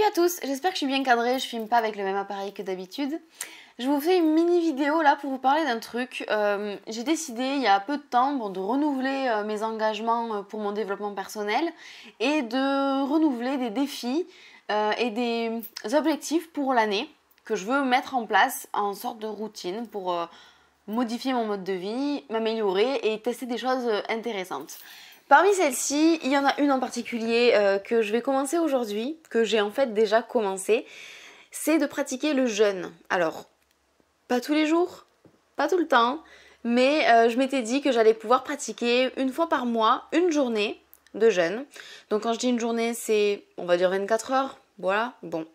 Salut à tous, j'espère que je suis bien cadrée, je filme pas avec le même appareil que d'habitude. Je vous fais une mini vidéo là pour vous parler d'un truc. J'ai décidé il y a peu de temps de renouveler mes engagements pour mon développement personnel et de renouveler des défis et des objectifs pour l'année que je veux mettre en place en sorte de routine pour modifier mon mode de vie, m'améliorer et tester des choses intéressantes. Parmi celles-ci, il y en a une en particulier que je vais commencer aujourd'hui, que j'ai en fait déjà commencé, c'est de pratiquer le jeûne. Alors, pas tous les jours, pas tout le temps, mais je m'étais dit que j'allais pouvoir pratiquer une fois par mois, une journée de jeûne. Donc quand je dis une journée, c'est, on va dire 24 heures, voilà, bon.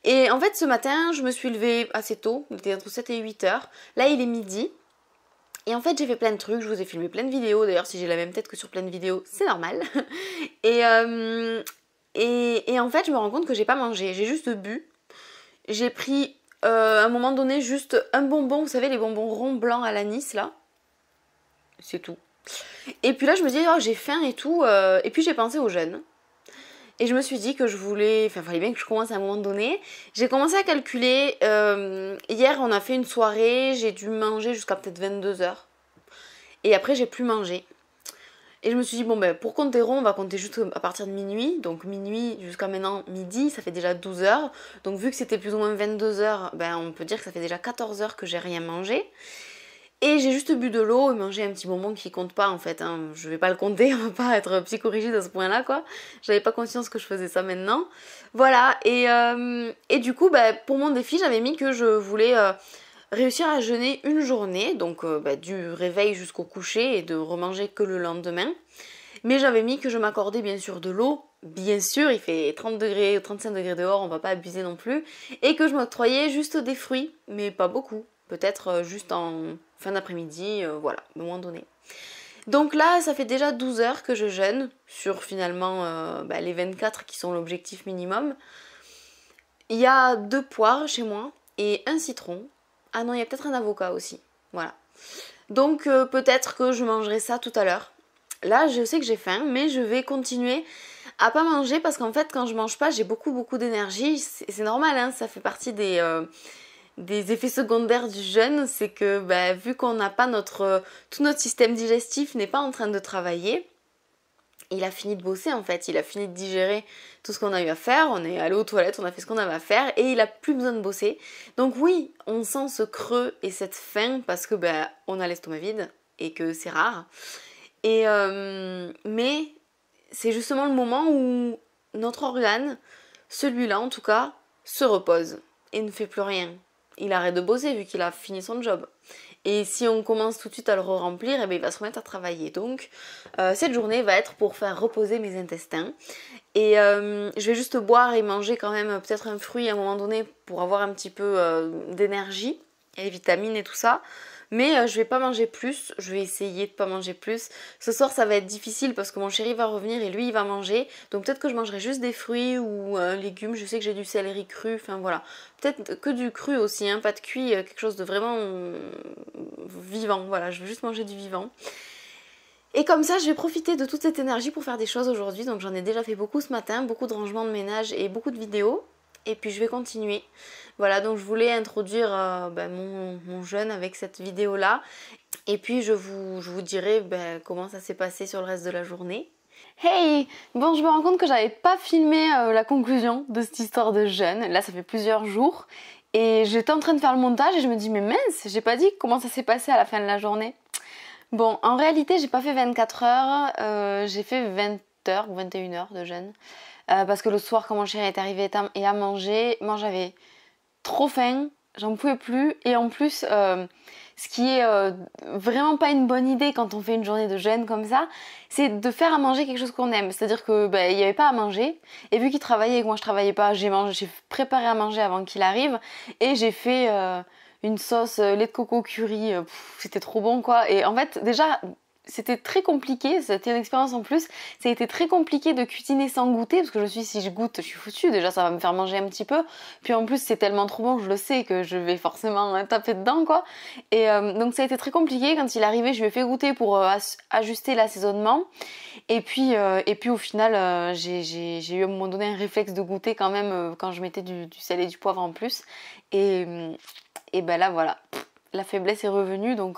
Et en fait, ce matin, je me suis levée assez tôt, il était entre 7 et 8 heures. Là, il est midi. Et en fait j'ai fait plein de trucs, je vous ai filmé plein de vidéos, d'ailleurs si j'ai la même tête que sur plein de vidéos, c'est normal. Et en fait je me rends compte que j'ai pas mangé, j'ai juste bu. J'ai pris à un moment donné juste un bonbon, vous savez les bonbons ronds blancs à l'anis là. C'est tout. Et puis là je me dis oh, j'ai faim et tout, et puis j'ai pensé au jeûne. Et je me suis dit que je voulais, enfin il fallait bien que je commence à un moment donné. J'ai commencé à calculer, hier on a fait une soirée, j'ai dû manger jusqu'à peut-être 22 heures. Et après j'ai plus mangé. Et je me suis dit bon ben pour compter rond on va compter juste à partir de minuit. Donc minuit jusqu'à maintenant midi ça fait déjà 12 heures. Donc vu que c'était plus ou moins 22 heures, ben on peut dire que ça fait déjà 14 heures que j'ai rien mangé. Et j'ai juste bu de l'eau et mangé un petit bonbon qui compte pas en fait, hein. Je vais pas le compter, on va pas être psychorigide à ce point là quoi. J'avais pas conscience que je faisais ça maintenant. Voilà, et du coup bah, pour mon défi j'avais mis que je voulais réussir à jeûner une journée, donc du réveil jusqu'au coucher et de remanger que le lendemain. Mais j'avais mis que je m'accordais bien sûr de l'eau, bien sûr il fait 30 degrés, 35 degrés dehors, on va pas abuser non plus. Et que je m'octroyais juste des fruits, mais pas beaucoup. Peut-être juste en fin d'après-midi, voilà, à un moment donné. Donc là, ça fait déjà 12 heures que je jeûne sur finalement les 24 qui sont l'objectif minimum. Il y a 2 poires chez moi et un citron. Ah non, il y a peut-être un avocat aussi. Voilà. Donc peut-être que je mangerai ça tout à l'heure. Là, je sais que j'ai faim, mais je vais continuer à pas manger parce qu'en fait, quand je mange pas, j'ai beaucoup d'énergie. C'est normal, hein, ça fait partie des effets secondaires du jeûne, c'est que vu qu'on n'a pas tout notre système digestif n'est pas en train de travailler, il a fini de bosser en fait, il a fini de digérer tout ce qu'on a eu à faire, on est allé aux toilettes, on a fait ce qu'on avait à faire et il a plus besoin de bosser. Donc oui, on sent ce creux et cette faim parce que on a l'estomac vide et que c'est rare. Mais c'est justement le moment où notre organe, celui-là en tout cas, se repose et ne fait plus rien. Il arrête de bosser vu qu'il a fini son job. Et si on commence tout de suite à le remplir, il va se remettre à travailler. Donc cette journée va être pour faire reposer mes intestins. Et je vais juste boire et manger quand même peut-être un fruit à un moment donné pour avoir un petit peu d'énergie et les vitamines et tout ça. Mais je vais pas manger plus, je vais essayer de pas manger plus. Ce soir ça va être difficile parce que mon chéri va revenir et lui il va manger. Donc peut-être que je mangerai juste des fruits ou légumes. Je sais que j'ai du céleri cru, enfin voilà. Peut-être que du cru aussi, hein, pas de cuit, quelque chose de vraiment vivant. Voilà, je veux juste manger du vivant. Et comme ça je vais profiter de toute cette énergie pour faire des choses aujourd'hui. Donc j'en ai déjà fait beaucoup ce matin, beaucoup de rangements de ménage et beaucoup de vidéos. Et puis je vais continuer. Voilà, donc je voulais introduire mon jeûne avec cette vidéo là. Et puis je vous dirai comment ça s'est passé sur le reste de la journée. Hey! Bon, je me rends compte que j'avais pas filmé la conclusion de cette histoire de jeûne. Là ça fait plusieurs jours. Et j'étais en train de faire le montage et je me dis mais mince, j'ai pas dit comment ça s'est passé à la fin de la journée. Bon, en réalité j'ai pas fait 24 heures, j'ai fait 20 heures ou 21 heures de jeûne. Parce que le soir quand mon chéri est arrivé et a mangé, moi j'avais trop faim, j'en pouvais plus. Et en plus, ce qui est vraiment pas une bonne idée quand on fait une journée de jeûne comme ça, c'est de faire à manger quelque chose qu'on aime. C'est-à-dire que il y avait pas à manger. Et vu qu'il travaillait et que moi je travaillais pas, j'ai préparé à manger avant qu'il arrive. Et j'ai fait une sauce lait de coco curry. C'était trop bon quoi. Et en fait déjà c'était très compliqué, c'était une expérience en plus, ça a été très compliqué de cuisiner sans goûter, parce que je me suis dit si je goûte, je suis foutue, déjà ça va me faire manger un petit peu, puis en plus c'est tellement trop bon, je le sais, que je vais forcément taper dedans quoi. Et donc ça a été très compliqué, quand il est arrivé je lui ai fait goûter pour ajuster l'assaisonnement, et puis au final j'ai eu à un moment donné un réflexe de goûter quand même quand je mettais du sel et du poivre en plus, et ben là voilà. La faiblesse est revenue, donc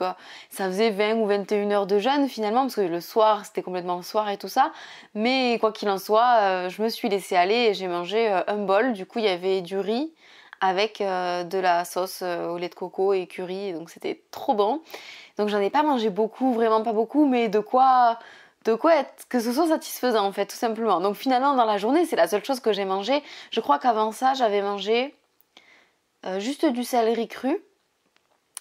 ça faisait 20 ou 21 heures de jeûne finalement, parce que le soir, c'était complètement le soir et tout ça. Mais quoi qu'il en soit, je me suis laissée aller et j'ai mangé un bol. Du coup, il y avait du riz avec de la sauce au lait de coco et curry, et donc c'était trop bon. Donc j'en ai pas mangé beaucoup, vraiment pas beaucoup, mais de quoi être, que ce soit satisfaisant en fait, tout simplement. Donc finalement, dans la journée, c'est la seule chose que j'ai mangé. Je crois qu'avant ça, j'avais mangé juste du céleri cru.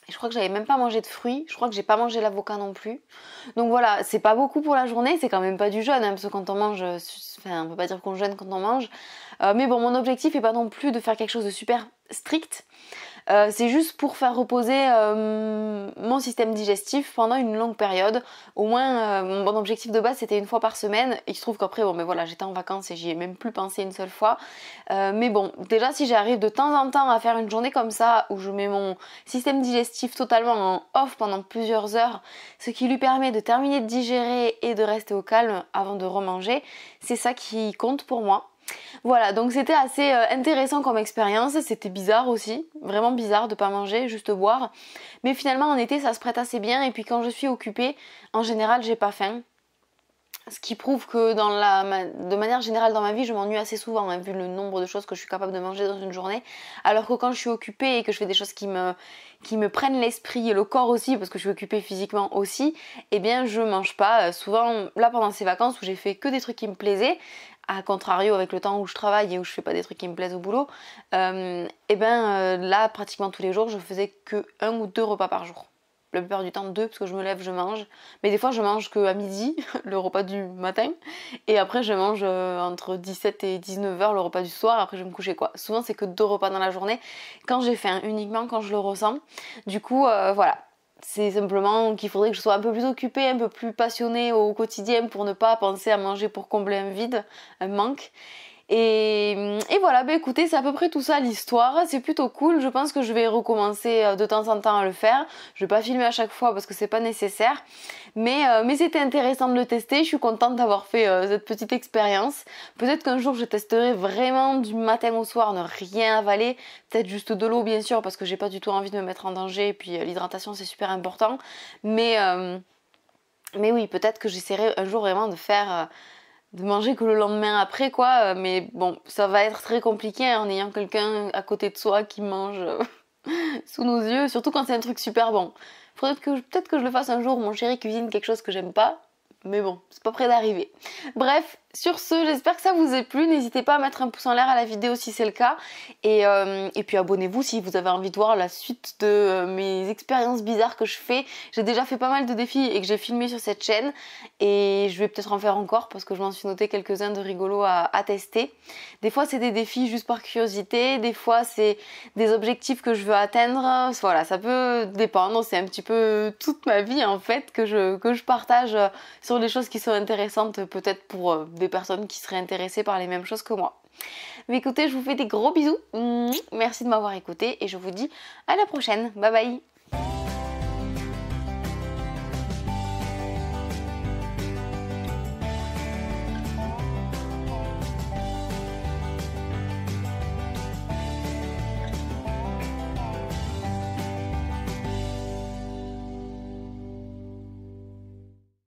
Je crois que j'avais même pas mangé de fruits, je crois que j'ai pas mangé l'avocat non plus. Donc voilà, c'est pas beaucoup pour la journée, c'est quand même pas du jeûne, hein, parce que quand on mange, enfin on peut pas dire qu'on jeûne quand on mange. Mais bon, mon objectif est pas non plus de faire quelque chose de super strict. C'est juste pour faire reposer mon système digestif pendant une longue période. Au moins, mon objectif de base c'était une fois par semaine. Et il se trouve qu'après, bon, mais voilà, j'étais en vacances et j'y ai même plus pensé une seule fois. Mais bon, déjà si j'arrive de temps en temps à faire une journée comme ça, où je mets mon système digestif totalement en off pendant plusieurs heures, ce qui lui permet de terminer de digérer et de rester au calme avant de remanger, c'est ça qui compte pour moi. Voilà, donc c'était assez intéressant comme expérience, c'était bizarre aussi, vraiment bizarre de pas manger, juste boire. Mais finalement en été ça se prête assez bien, et puis quand je suis occupée, en général j'ai pas faim. Ce qui prouve que de manière générale dans ma vie je m'ennuie assez souvent, hein, vu le nombre de choses que je suis capable de manger dans une journée. Alors que quand je suis occupée et que je fais des choses qui me prennent l'esprit et le corps aussi, parce que je suis occupée physiquement aussi, eh bien je mange pas. Souvent là pendant ces vacances où j'ai fait que des trucs qui me plaisaient, à contrario avec le temps où je travaille et où je fais pas des trucs qui me plaisent au boulot, là pratiquement tous les jours je faisais que 1 ou 2 repas par jour. La plupart du temps 2, parce que je me lève, je mange. Mais des fois je mange qu'à midi, le repas du matin. Et après je mange entre 17 et 19 heures le repas du soir, après je vais me coucher quoi. Souvent c'est que 2 repas dans la journée, quand j'ai faim, uniquement quand je le ressens. Du coup voilà. C'est simplement qu'il faudrait que je sois un peu plus occupée, un peu plus passionnée au quotidien pour ne pas penser à manger pour combler un vide, un manque. Et voilà, bah écoutez, c'est à peu près tout ça l'histoire, c'est plutôt cool, je pense que je vais recommencer de temps en temps à le faire. Je vais pas filmer à chaque fois parce que c'est pas nécessaire, mais c'était intéressant de le tester, je suis contente d'avoir fait cette petite expérience. Peut-être qu'un jour je testerai vraiment du matin au soir, ne rien avaler, peut-être juste de l'eau bien sûr, parce que j'ai pas du tout envie de me mettre en danger, et puis l'hydratation c'est super important, mais oui, peut-être que j'essaierai un jour vraiment de manger que le lendemain après quoi, mais bon ça va être très compliqué hein, en ayant quelqu'un à côté de soi qui mange sous nos yeux, surtout quand c'est un truc super bon. Faudrait peut-être que je le fasse un jour, mon chéri cuisine quelque chose que j'aime pas, mais bon, c'est pas près d'arriver. Bref, sur ce, j'espère que ça vous a plu. N'hésitez pas à mettre un pouce en l'air à la vidéo si c'est le cas. Et puis abonnez-vous si vous avez envie de voir la suite de mes expériences bizarres que je fais. J'ai déjà fait pas mal de défis et que j'ai filmé sur cette chaîne. Et je vais peut-être en faire encore parce que je m'en suis noté quelques-uns de rigolos à tester. Des fois c'est des défis juste par curiosité. Des fois c'est des objectifs que je veux atteindre. Voilà, ça peut dépendre. C'est un petit peu toute ma vie en fait que je partage sur des choses qui sont intéressantes peut-être pour des personnes qui seraient intéressées par les mêmes choses que moi. Mais écoutez, je vous fais des gros bisous. Merci de m'avoir écouté et je vous dis à la prochaine. Bye bye.